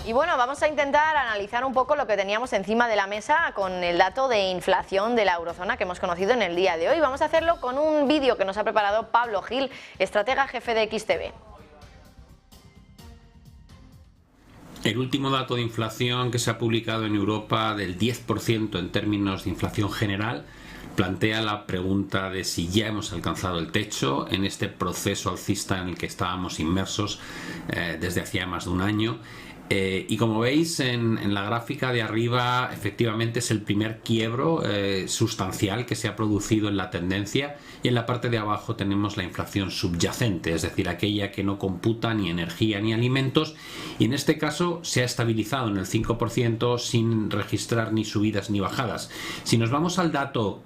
Y bueno, vamos a intentar analizar un poco lo que teníamos encima de la mesa con el dato de inflación de la eurozona que hemos conocido en el día de hoy. Vamos a hacerlo con un vídeo que nos ha preparado Pablo Gil, estratega jefe de XTB. El último dato de inflación que se ha publicado en Europa, del 10% en términos de inflación general, plantea la pregunta de si ya hemos alcanzado el techo en este proceso alcista en el que estábamos inmersos desde hacía más de un año. Y como veis en la gráfica de arriba, efectivamente es el primer quiebro sustancial que se ha producido en la tendencia, y en la parte de abajo tenemos la inflación subyacente, es decir, aquella que no computa ni energía ni alimentos, y en este caso se ha estabilizado en el 5% sin registrar ni subidas ni bajadas. Si nos vamos al dato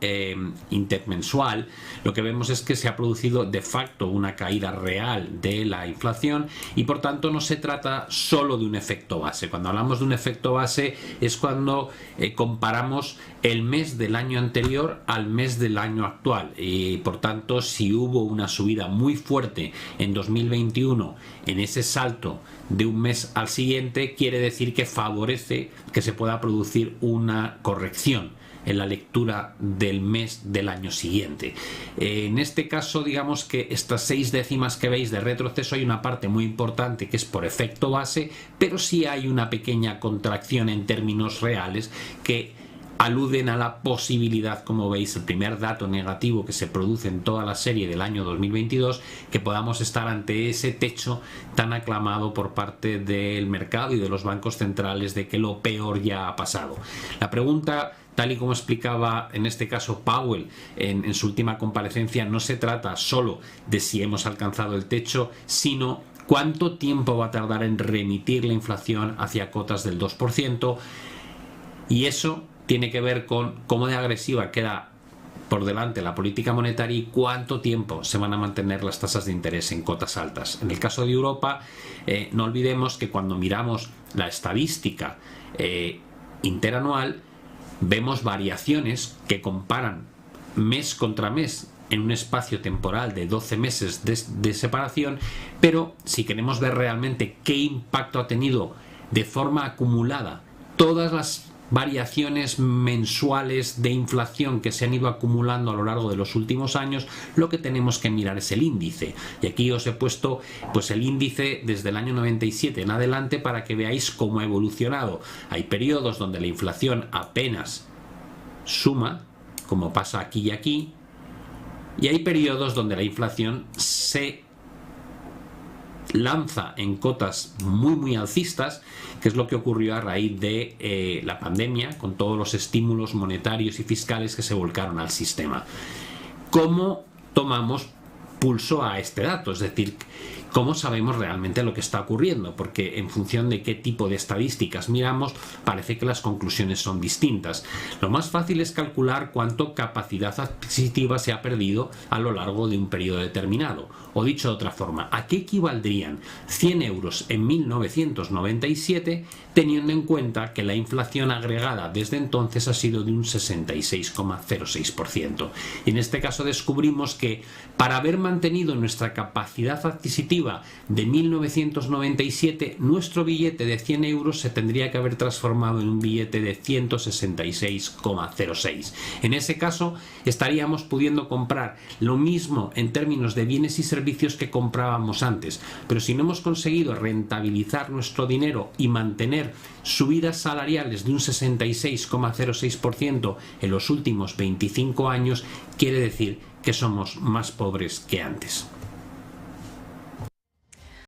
intermensual, lo que vemos es que se ha producido de facto una caída real de la inflación, y por tanto no se trata solo de un efecto base. Cuando hablamos de un efecto base es cuando comparamos el mes del año anterior al mes del año actual, y por tanto si hubo una subida muy fuerte en 2021 en ese salto de un mes al siguiente, quiere decir que favorece que se pueda producir una corrección en la lectura del mes del año siguiente. En este caso, digamos que estas 6 décimas que veis de retroceso, hay una parte muy importante que es por efecto base, pero sí hay una pequeña contracción en términos reales que aluden a la posibilidad, como veis, el primer dato negativo que se produce en toda la serie del año 2022, que podamos estar ante ese techo tan aclamado por parte del mercado y de los bancos centrales de que lo peor ya ha pasado. La pregunta, tal y como explicaba en este caso Powell en su última comparecencia, no se trata solo de si hemos alcanzado el techo, sino cuánto tiempo va a tardar en remitir la inflación hacia cotas del 2%, y eso tiene que ver con cómo de agresiva queda por delante la política monetaria y cuánto tiempo se van a mantener las tasas de interés en cotas altas. En el caso de Europa, no olvidemos que cuando miramos la estadística interanual, vemos variaciones que comparan mes contra mes en un espacio temporal de 12 meses de separación, pero si queremos ver realmente qué impacto ha tenido de forma acumulada todas las variaciones mensuales de inflación que se han ido acumulando a lo largo de los últimos años, lo que tenemos que mirar es el índice. Y aquí os he puesto pues el índice desde el año 97 en adelante para que veáis cómo ha evolucionado. Hay periodos donde la inflación apenas suma, como pasa aquí y aquí, y hay periodos donde la inflación se lanza en cotas muy alcistas, que es lo que ocurrió a raíz de la pandemia, con todos los estímulos monetarios y fiscales que se volcaron al sistema. ¿Cómo tomamos pulso a este dato? Es decir, ¿cómo sabemos realmente lo que está ocurriendo? Porque en función de qué tipo de estadísticas miramos, parece que las conclusiones son distintas. Lo más fácil es calcular cuánto capacidad adquisitiva se ha perdido a lo largo de un periodo determinado. O dicho de otra forma, ¿a qué equivaldrían 100 euros en 1997, teniendo en cuenta que la inflación agregada desde entonces ha sido de un 66,06%? Y en este caso descubrimos que para haber mantenido nuestra capacidad adquisitiva de 1997, nuestro billete de 100 euros se tendría que haber transformado en un billete de 166,06. En ese caso estaríamos pudiendo comprar lo mismo en términos de bienes y servicios que comprábamos antes, pero si no hemos conseguido rentabilizar nuestro dinero y mantener subidas salariales de un 66,06% en los últimos 25 años, quiere decir que somos más pobres que antes.